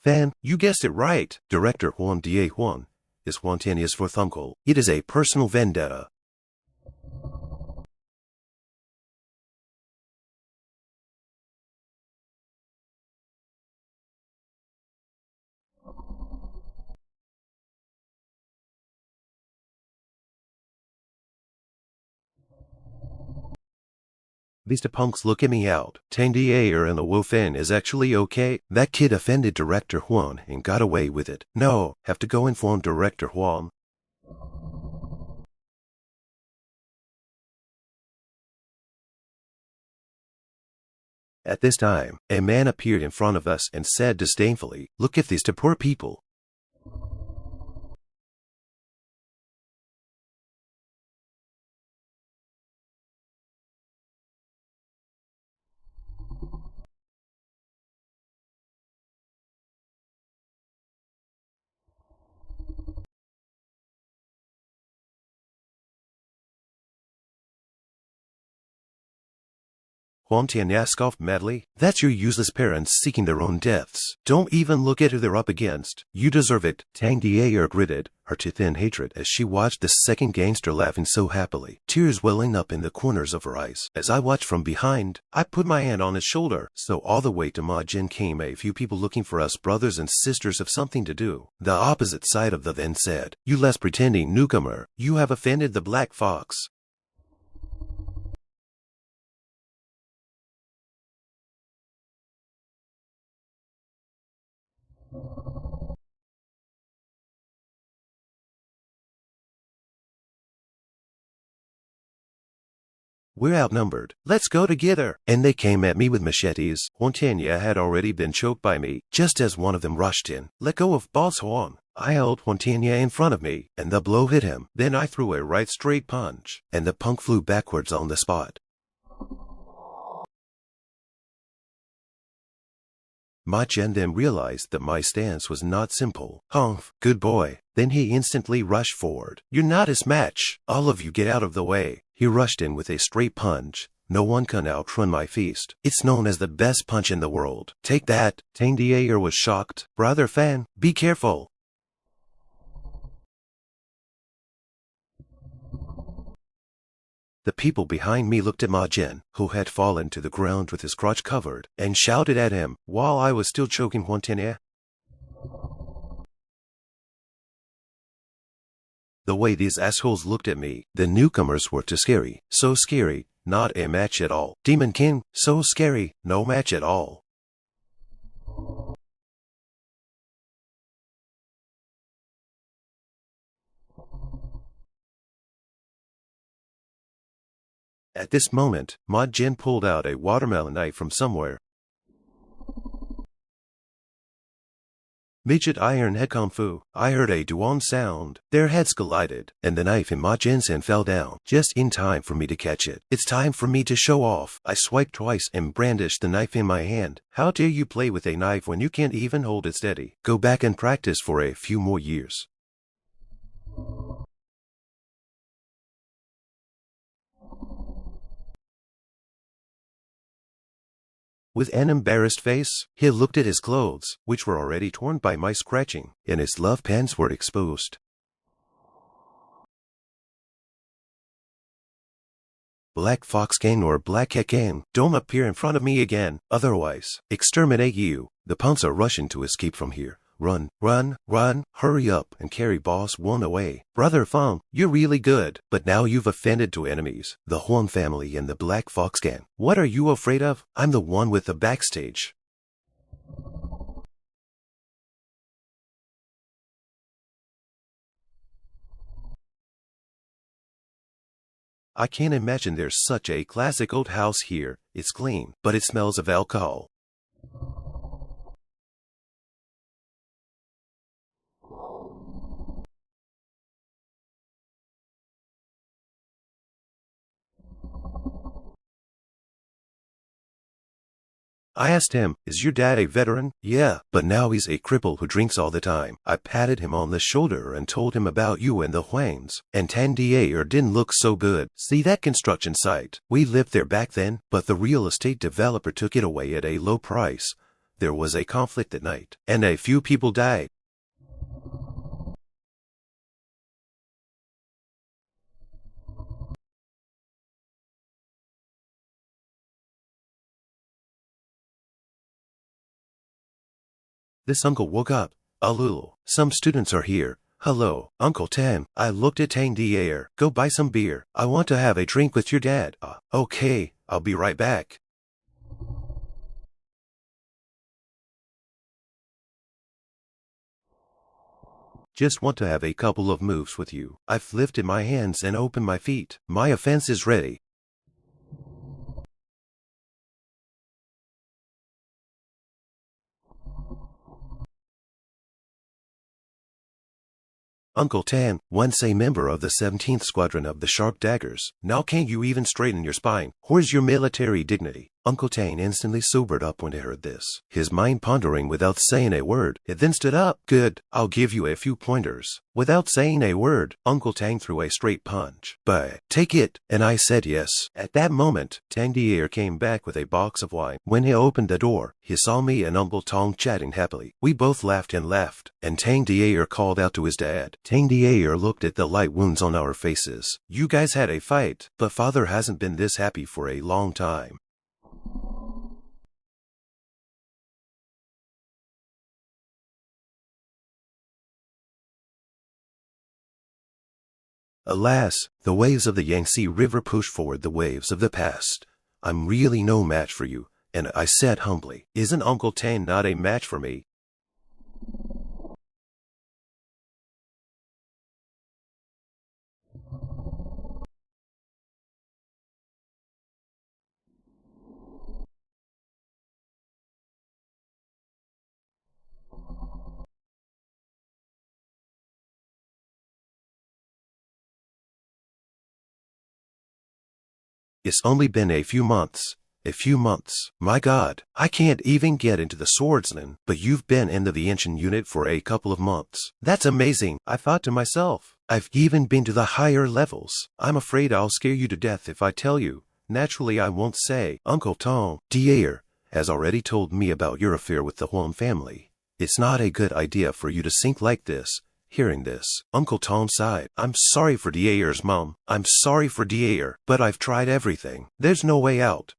Fan, you guessed it right. Director Huan Da Huan is Huan Tianya's fourth uncle. It is a personal vendetta. These punks look at me out. Tang Da and the Luo Feng is actually okay. That kid offended Director Huan and got away with it. No, have to go inform Director Huan. At this time, a man appeared in front of us and said disdainfully, "Look at these two poor people." Huan Tianya scoffed madly. "That's your useless parents seeking their own deaths. Don't even look at who they're up against. You deserve it." Tang Da gritted her teeth in hatred as she watched the second gangster laughing so happily, tears welling up in the corners of her eyes. As I watched from behind, I put my hand on his shoulder. So all the way to Ma Jin came a few people looking for us brothers and sisters of something to do. The opposite side of the then said, "You less pretending newcomer, you have offended the Black Fox." "We're outnumbered. Let's go together." And they came at me with machetes. Huan Tianya had already been choked by me, just as one of them rushed in. "Let go of Boss Huan." I held Huan Tianya in front of me, and the blow hit him. Then I threw a right straight punch, and the punk flew backwards on the spot. Ma Chen then realized that my stance was not simple. "Humph, good boy." Then he instantly rushed forward. "You're not his match. All of you get out of the way." He rushed in with a straight punch. No one can outrun my feast. It's known as the best punch in the world. "Take that." Tang Da was shocked. "Brother Fan, be careful." The people behind me looked at Ma Jin, who had fallen to the ground with his crotch covered, and shouted at him while I was still choking Huan Tianya. The way these assholes looked at me, the newcomers were too scary. So scary, not a match at all. Demon King, so scary, no match at all. At this moment, Ma Jin pulled out a watermelon knife from somewhere. Midget iron head kung fu. I heard a duan sound. Their heads collided, and the knife in Ma Jin's hand fell down, just in time for me to catch it. It's time for me to show off. I swiped twice and brandished the knife in my hand. How dare you play with a knife when you can't even hold it steady? Go back and practice for a few more years. With an embarrassed face, he looked at his clothes, which were already torn by my scratching, and his love pants were exposed. Black Fox Gang or Black Cat Gang, don't appear in front of me again, otherwise, exterminate you. The punks are rushing to escape from here. Run, run, run, hurry up and carry Boss Huan away. Brother Feng, you're really good, but now you've offended two enemies, the Huan family and the Black Fox Gang. What are you afraid of? I'm the one with the backstage. I can't imagine there's such a classic old house here. It's clean, but it smells of alcohol. I asked him, "Is your dad a veteran?" "Yeah, but now he's a cripple who drinks all the time." I patted him on the shoulder and told him about you and the Huangs. And Tang Da didn't look so good. See that construction site? We lived there back then, but the real estate developer took it away at a low price. There was a conflict at night, and a few people died. This uncle woke up. Alul, some students are here. Hello, Uncle Tan. I looked at Tang the air. Go buy some beer. I want to have a drink with your dad. Okay, I'll be right back. Just want to have a couple of moves with you. I've lifted my hands and opened my feet. My offense is ready. Uncle Tan, once a member of the 17th Squadron of the Sharp Daggers, now can't you even straighten your spine? Where's your military dignity? Uncle Tan instantly sobered up when he heard this, his mind pondering without saying a word. He then stood up. Good, I'll give you a few pointers. Without saying a word, Uncle Tang threw a straight punch. But take it, and I said yes. At that moment, Tang the Air came back with a box of wine. When he opened the door, he saw me and Uncle Tong chatting happily. We both laughed and laughed, and Tang the Air called out to his dad. Tang the Air looked at the light wounds on our faces. You guys had a fight, but father hasn't been this happy for a long time. Alas, the waves of the Yangtze River push forward the waves of the past. I'm really no match for you, and I said humbly, isn't Uncle Tan not a match for me? It's only been a few months. A few months. My God, I can't even get into the swordsman, but you've been in the ancient unit for a couple of months. That's amazing, I thought to myself. I've even been to the higher levels. I'm afraid I'll scare you to death if I tell you. Naturally, I won't say. Uncle Tom, Dier, has already told me about your affair with the Huang family. It's not a good idea for you to sink like this. Hearing this, Uncle Tom sighed. I'm sorry for Dier's mom. I'm sorry for Dier, but I've tried everything. There's no way out.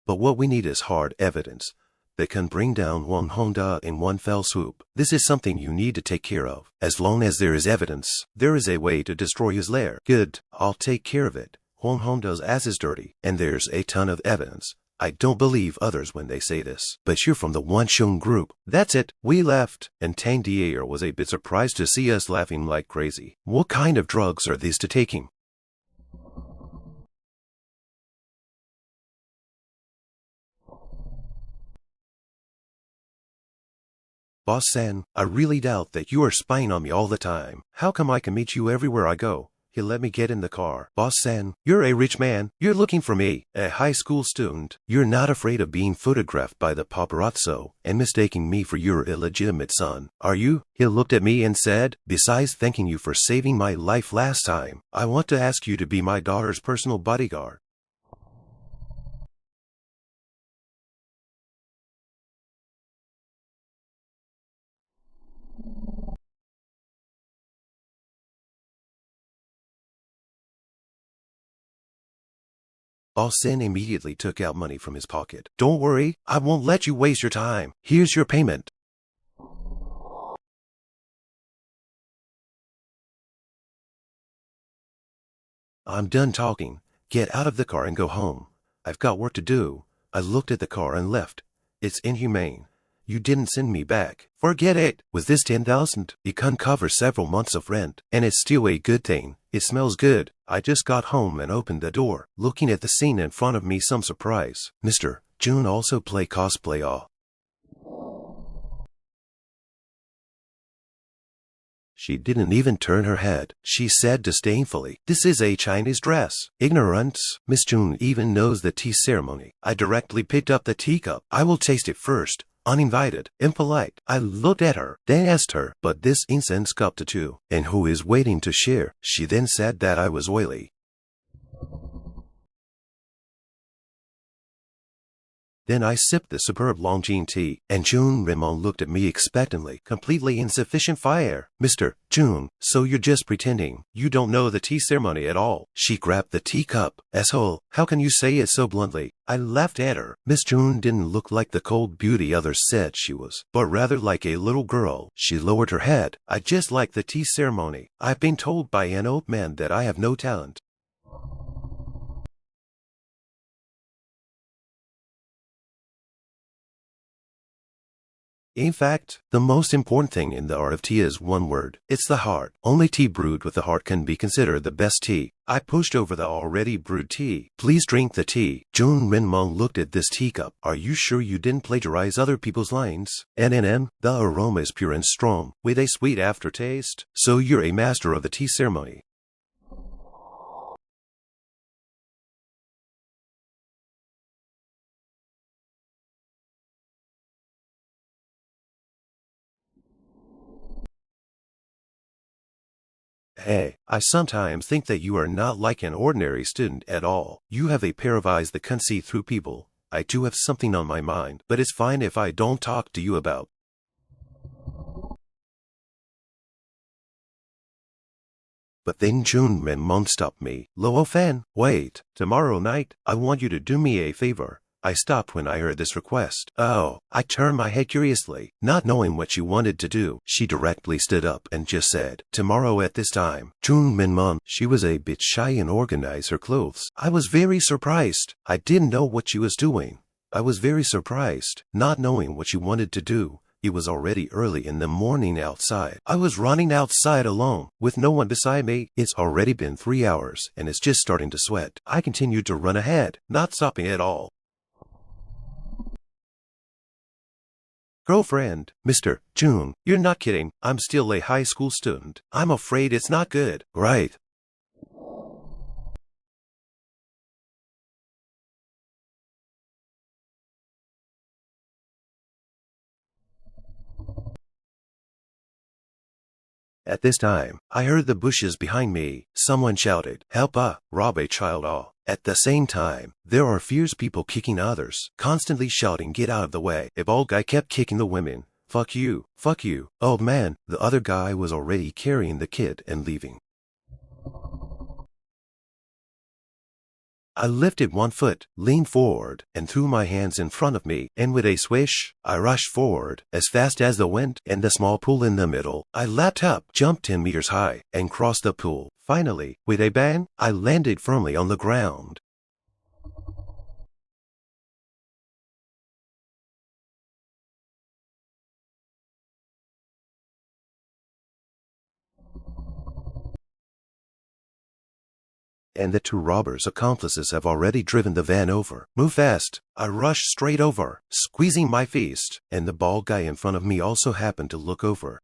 But what we need is hard evidence that can bring down Wang Hongda in one fell swoop. This is something you need to take care of. As long as there is evidence, there is a way to destroy his lair. Good, I'll take care of it. Wang Hongda's ass is dirty, and there's a ton of evidence. I don't believe others when they say this, but you're from the Wansheng group. That's it, we left, and Tang Dier was a bit surprised to see us laughing like crazy. What kind of drugs are these to taking? Boss San, I really doubt that you are spying on me all the time. How come I can meet you everywhere I go? He let me get in the car. Boss San, you're a rich man. You're looking for me, a high school student. You're not afraid of being photographed by the paparazzo and mistaking me for your illegitimate son, are you? He looked at me and said, besides thanking you for saving my life last time, I want to ask you to be my daughter's personal bodyguard. Sin immediately took out money from his pocket. Don't worry, I won't let you waste your time. Here's your payment. I'm done talking. Get out of the car and go home. I've got work to do. I looked at the car and left. It's inhumane. You didn't send me back. Forget it. With this 10,000, it can cover several months of rent. And it's still a good thing. It smells good. I just got home and opened the door. Looking at the scene in front of me, some surprise. Mr. June also play cosplay. She didn't even turn her head. She said disdainfully, this is a Chinese dress. Ignorance. Miss June even knows the tea ceremony. I directly picked up the teacup. I will taste it first. uninvited, impolite. I looked at her, then asked her, but this incense cup to two, and who is waiting to share? She then said that I was oily. Then I sipped the superb Longines tea, and June Raymond looked at me expectantly, completely insufficient fire. Mr. June, so you're just pretending. You don't know the tea ceremony at all. She grabbed the teacup. Asshole, how can you say it so bluntly? I laughed at her. Miss June didn't look like the cold beauty others said she was, but rather like a little girl. She lowered her head. I just like the tea ceremony. I've been told by an old man that I have no talent. In fact, the most important thing in the art of tea is one word. It's the heart. Only tea brewed with the heart can be considered the best tea. I pushed over the already brewed tea. Please drink the tea. June Minmong looked at this teacup. Are you sure you didn't plagiarize other people's lines? NNM, the aroma is pure and strong, with a sweet aftertaste. So you're a master of the tea ceremony. Hey, I sometimes think that you are not like an ordinary student at all. You have a pair of eyes that can see through people. I too have something on my mind, but it's fine if I don't talk to you about. But then June Minmong stopped me. Luo Feng, wait. Tomorrow night, I want you to do me a favor. I stopped when I heard this request. Oh, I turned my head curiously, not knowing what she wanted to do. She directly stood up and just said, tomorrow at this time. June Minmong, she was a bit shy and organized her clothes. I was very surprised. I didn't know what she was doing. I was very surprised, not knowing what she wanted to do. It was already early in the morning outside. I was running outside alone, with no one beside me. It's already been 3 hours, and it's just starting to sweat. I continued to run ahead, not stopping at all. Girlfriend, Mr. June, you're not kidding. I'm still a high school student. I'm afraid it's not good. Right. At this time, I heard the bushes behind me. Someone shouted, help rob a child all. At the same time, there are fierce people kicking others, constantly shouting, get out of the way. A bald guy kept kicking the women. Fuck you, fuck you. Old man, the other guy was already carrying the kid and leaving. I lifted one foot, leaned forward, and threw my hands in front of me, and with a swish, I rushed forward, as fast as the wind, and the small pool in the middle. I leapt up, jumped 10 meters high, and crossed the pool. Finally, with a bang, I landed firmly on the ground. And the two robbers' accomplices have already driven the van over. Move fast. I rushed straight over, squeezing my fist, and the bald guy in front of me also happened to look over.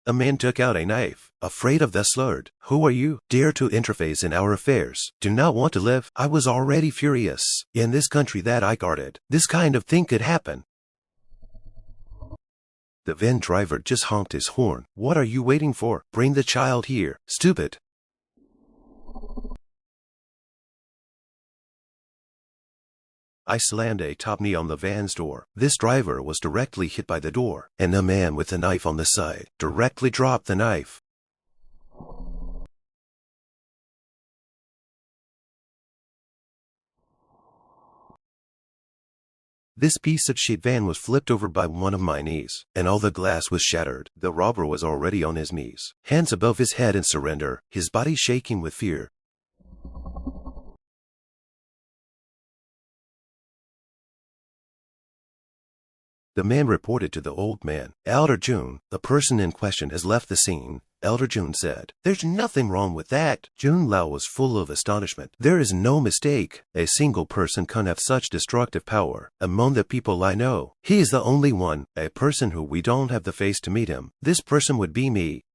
A man took out a knife. Afraid of the slurred. Who are you? Dare to interface in our affairs. Do not want to live. I was already furious. In this country that I guarded, this kind of thing could happen. The van driver just honked his horn. What are you waiting for? Bring the child here. Stupid. I slammed a top knee on the van's door. This driver was directly hit by the door, and the man with the knife on the side directly dropped the knife. This piece of shit van was flipped over by one of my knees, and all the glass was shattered. The robber was already on his knees, hands above his head in surrender, his body shaking with fear. The man reported to the old man, Elder June, the person in question has left the scene. Elder June said, there's nothing wrong with that. June Lao was full of astonishment. There is no mistake. A single person can have such destructive power. Among the people I know, he is the only one, a person who we don't have the face to meet him. This person would be me.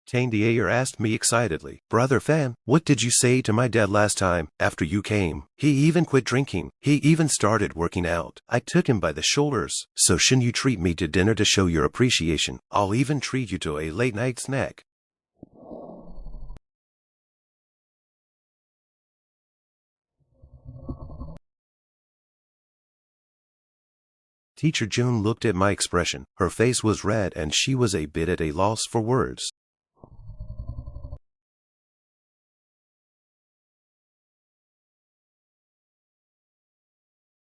Tang Dier asked me excitedly. Brother Fan, what did you say to my dad last time, after you came? He even quit drinking. He even started working out. I took him by the shoulders. So shouldn't you treat me to dinner to show your appreciation? I'll even treat you to a late-night snack. Teacher June looked at my expression. Her face was red and she was a bit at a loss for words.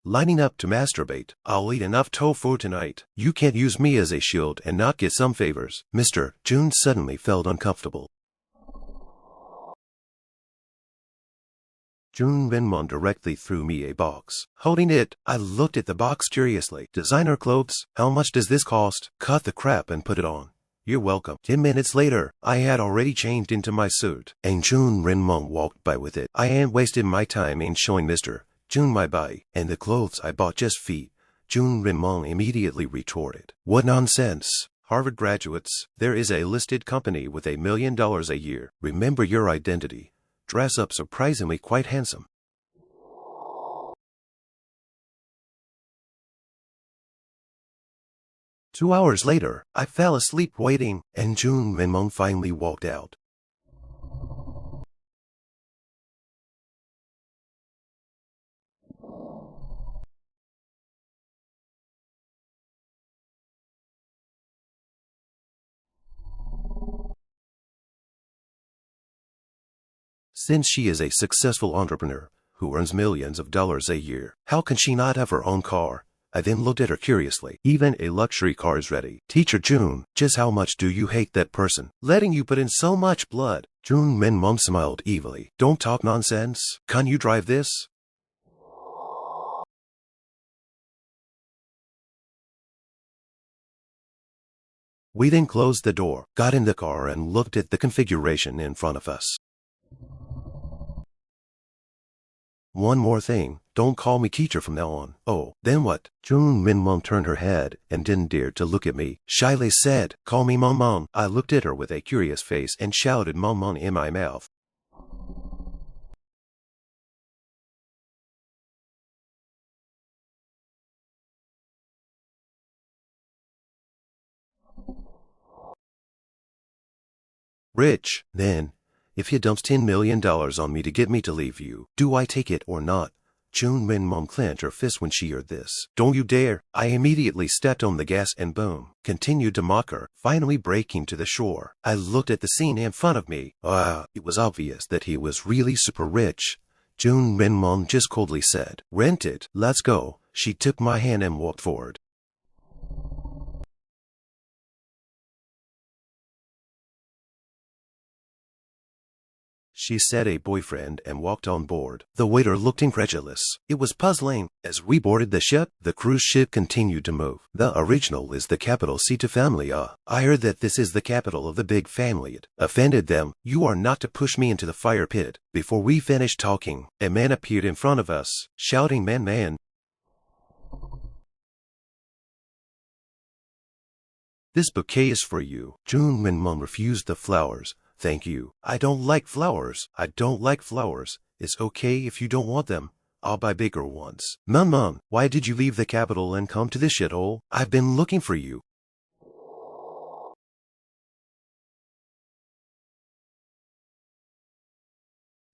Lining up to masturbate. I'll eat enough tofu tonight. You can't use me as a shield and not get some favors. Mr. June suddenly felt uncomfortable. June Renmon directly threw me a box. Holding it, I looked at the box curiously. Designer clothes? How much does this cost? Cut the crap and put it on. You're welcome. 10 minutes later, I had already changed into my suit, and June Renmon walked by with it. I ain't wasted my time in showing Mr. June my body, and the clothes I bought just feet. June Renmon immediately retorted. What nonsense. Harvard graduates, there is a listed company with $1 million a year. Remember your identity. Dress up surprisingly quite handsome. Two hours later, I fell asleep waiting, and June Renmon finally walked out. Since she is a successful entrepreneur who earns millions of dollars a year, how can she not have her own car? I then looked at her curiously. Even a luxury car is ready. Teacher June, just how much do you hate that person? Letting you put in so much blood. June Renmon smiled evilly. Don't talk nonsense. Can you drive this? We then closed the door, got in the car, and looked at the configuration in front of us. One more thing, don't call me teacher from now on. Oh, then what? June Renmon turned her head and didn't dare to look at me. Shyly said, call me Maman. I looked at her with a curious face and shouted Maman in my mouth. Rich, then. If he dumps $10 million on me to get me to leave you, do I take it or not? June Renmon clenched her fist when she heard this. Don't you dare! I immediately stepped on the gas and boom, continued to mock her, finally breaking to the shore. I looked at the scene in front of me. It was obvious that he was really super rich. June Renmon just coldly said, rent it, let's go. She took my hand and walked forward. She said a boyfriend and walked on board. The waiter looked incredulous. It was puzzling. As we boarded the ship, the cruise ship continued to move. The original is the capital Sita family. I heard that this is the capital of the big family. It offended them. You are not to push me into the fire pit. Before we finished talking, a man appeared in front of us, shouting, man, man. This bouquet is for you. June Renmon refused the flowers. Thank you. I don't like flowers. I don't like flowers. It's okay if you don't want them. I'll buy bigger ones. Maman, why did you leave the capital and come to this shithole? I've been looking for you.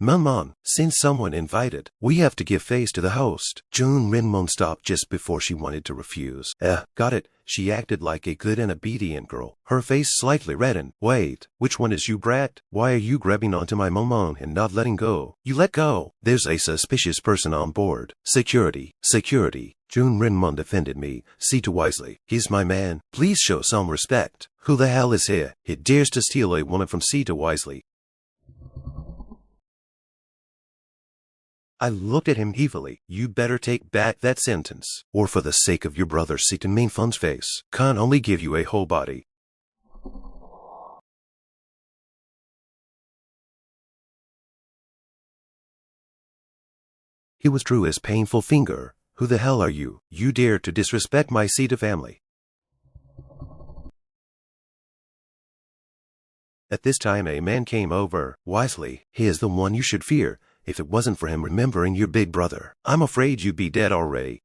Maman, since someone invited, we have to give face to the host. June Renmon stopped just before she wanted to refuse. Got it. She acted like a good and obedient girl. Her face slightly reddened. Wait, which one is you, brat? Why are you grabbing onto my maman and not letting go? You let go. There's a suspicious person on board. Security. Security. June Renmon defended me. See to wisely. He's my man. Please show some respect. Who the hell is he? He dares to steal a woman from See to wisely. I looked at him evilly. You better take back that sentence, or for the sake of your brother Sita Mainfun's face, can't only give you a whole body. He withdrew his painful finger. Who the hell are you? You dare to disrespect my Sita family. At this time a man came over. Wisely, he is the one you should fear. If it wasn't for him remembering your big brother, I'm afraid you'd be dead already.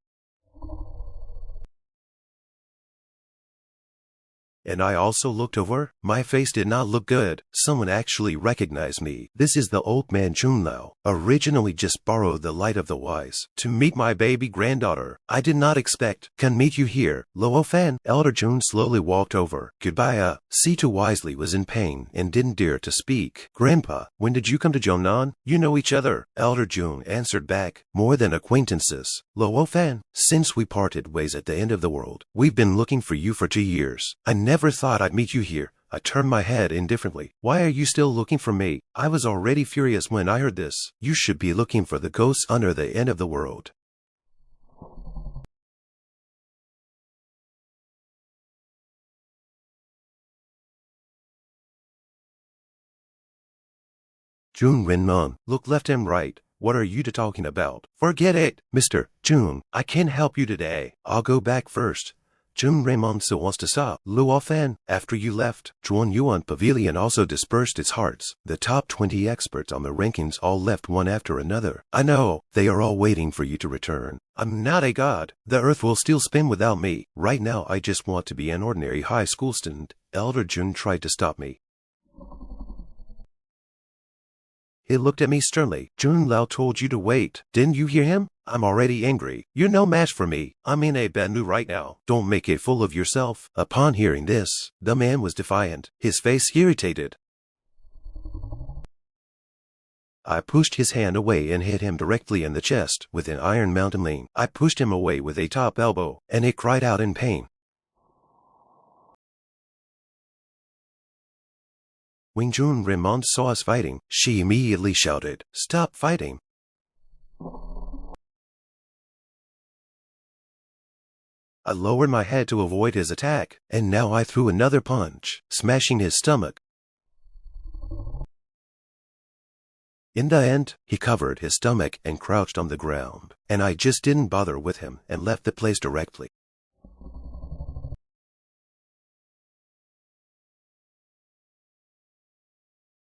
And I also looked over. My face did not look good. Someone actually recognized me. This is the old man Chunlao. Originally just borrowed the light of the wise to meet my baby granddaughter. I did not expect. Can meet you here. Luo Feng. Elder Jun slowly walked over. Goodbye. C2 wisely was in pain and didn't dare to speak. Grandpa, when did you come to Zhongnan? You know each other. Elder Jun answered back. More than acquaintances. Luo Feng, since we parted ways at the end of the world, we've been looking for you for 2 years. I never thought I'd meet you here. I turned my head indifferently. Why are you still looking for me? I was already furious when I heard this. You should be looking for the ghosts under the end of the world. Jun Renmon, look left and right. What are you talking about? Forget it, Mr. Jun. I can't help you today. I'll go back first. Jun Raymond still wants to stop. Luo Feng, after you left, Zhuan Yuan Pavilion also dispersed its hearts. The top 20 experts on the rankings all left one after another. I know, they are all waiting for you to return. I'm not a god. The earth will still spin without me. Right now I just want to be an ordinary high school student. Elder Jun tried to stop me. He looked at me sternly. Jun Lao told you to wait. Didn't you hear him? I'm already angry. You're no match for me. I'm in a bad mood right now. Don't make a fool of yourself. Upon hearing this, the man was defiant, his face irritated. I pushed his hand away and hit him directly in the chest with an iron mountain ling. I pushed him away with a top elbow, and he cried out in pain. When Jun Raymond saw us fighting, she immediately shouted, "Stop fighting!" I lowered my head to avoid his attack, and now I threw another punch, smashing his stomach. In the end, he covered his stomach and crouched on the ground, and I just didn't bother with him and left the place directly.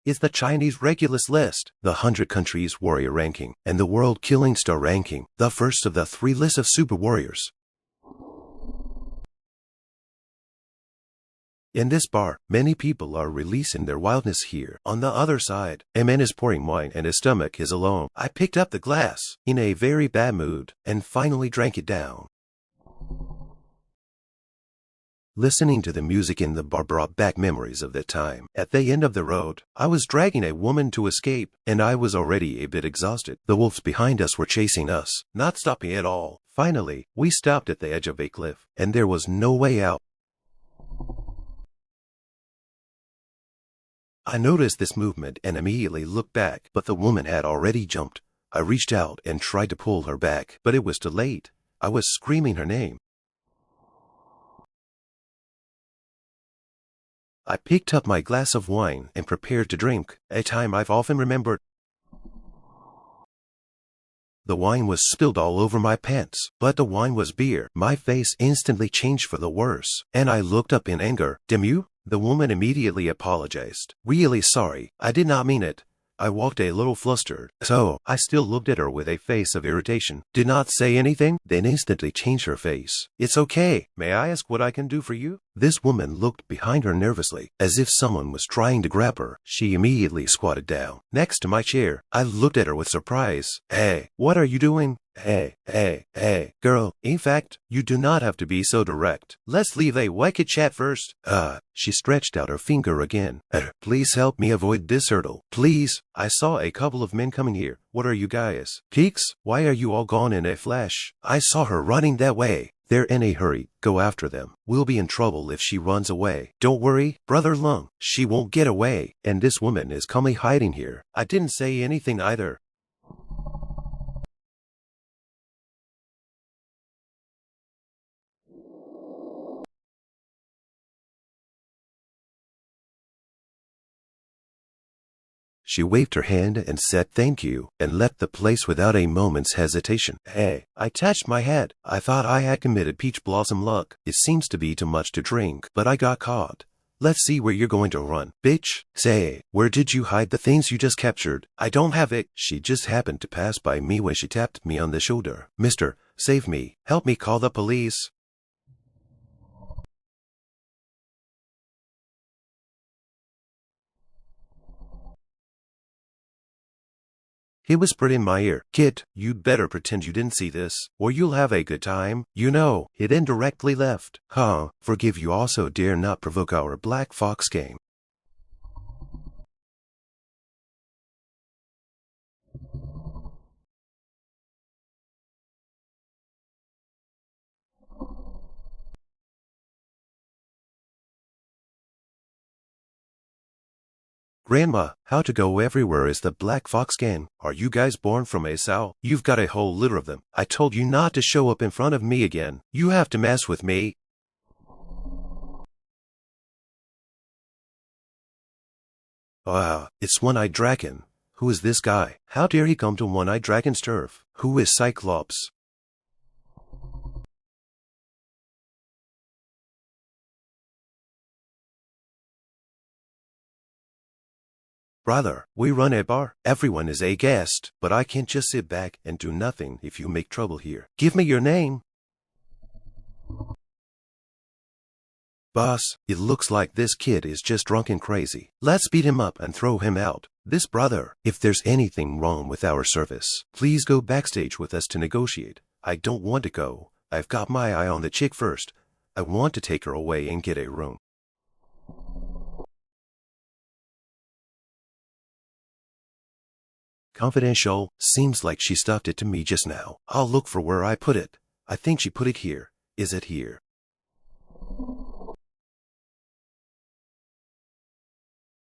Is the Chinese Regulus list, the 100 countries warrior ranking, and the world killing star ranking, the first of the 3 lists of super warriors. In this bar, many people are releasing their wildness here. On the other side, a man is pouring wine and his stomach is alone. I picked up the glass, in a very bad mood, and finally drank it down. Listening to the music in the bar brought back memories of that time. At the end of the road, I was dragging a woman to escape, and I was already a bit exhausted. The wolves behind us were chasing us, not stopping at all. Finally, we stopped at the edge of a cliff, and there was no way out. I noticed this movement and immediately looked back, but the woman had already jumped. I reached out and tried to pull her back, but it was too late. I was screaming her name. I picked up my glass of wine and prepared to drink, a time I've often remembered. The wine was spilled all over my pants, but the wine was beer. My face instantly changed for the worse, and I looked up in anger. "Demu?" The woman immediately apologized. "Really sorry, I did not mean it." I walked a little flustered, so I still looked at her with a face of irritation. Did not say anything, then instantly changed her face. "It's okay. May I ask what I can do for you?" This woman looked behind her nervously, as if someone was trying to grab her. She immediately squatted down next to my chair. I looked at her with surprise. "Hey, what are you doing?" Hey, girl, in fact, you do not have to be so direct. Let's leave a wicked chat first. She stretched out her finger again. Please help me avoid this hurdle. Please. I saw a couple of men coming here. What are you guys? Geeks? Why are you all gone in a flash? I saw her running that way. They're in a hurry. Go after them. We'll be in trouble if she runs away. Don't worry, Brother Lung. She won't get away. And this woman is calmly hiding here. I didn't say anything either. She waved her hand and said thank you, and left the place without a moment's hesitation. Hey, I touched my head. I thought I had committed peach blossom luck. It seems to be too much to drink, but I got caught. Let's see where you're going to run, bitch. Say, where did you hide the things you just captured? I don't have it. She just happened to pass by me when she tapped me on the shoulder. Mister, save me. Help me call the police. He whispered in my ear, Kid, you'd better pretend you didn't see this, or you'll have a good time. You know, it indirectly left. Huh, forgive you also dare not provoke our Black Fox game. Grandma, how to go everywhere is the Black Fox game. Are you guys born from a sow? You've got a whole litter of them. I told you not to show up in front of me again. You have to mess with me. It's One-Eyed Dragon. Who is this guy? How dare he come to One-Eyed Dragon's turf? Who is Cyclops? Brother, we run a bar. Everyone is a guest, but I can't just sit back and do nothing if you make trouble here. Give me your name. Boss, it looks like this kid is just drunk and crazy. Let's beat him up and throw him out. This brother, if there's anything wrong with our service, please go backstage with us to negotiate. I don't want to go. I've got my eye on the chick first. I want to take her away and get a room. Confidential. Seems like she stuffed it to me just now. I'll look for where I put it. I think she put it here. Is it here?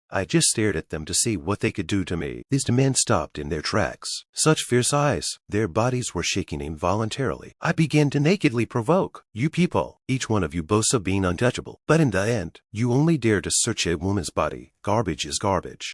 I just stared at them to see what they could do to me. These two men stopped in their tracks. Such fierce eyes. Their bodies were shaking involuntarily. I began to nakedly provoke. You people, each one of you boasts of being untouchable. But in the end, you only dare to search a woman's body. Garbage is garbage.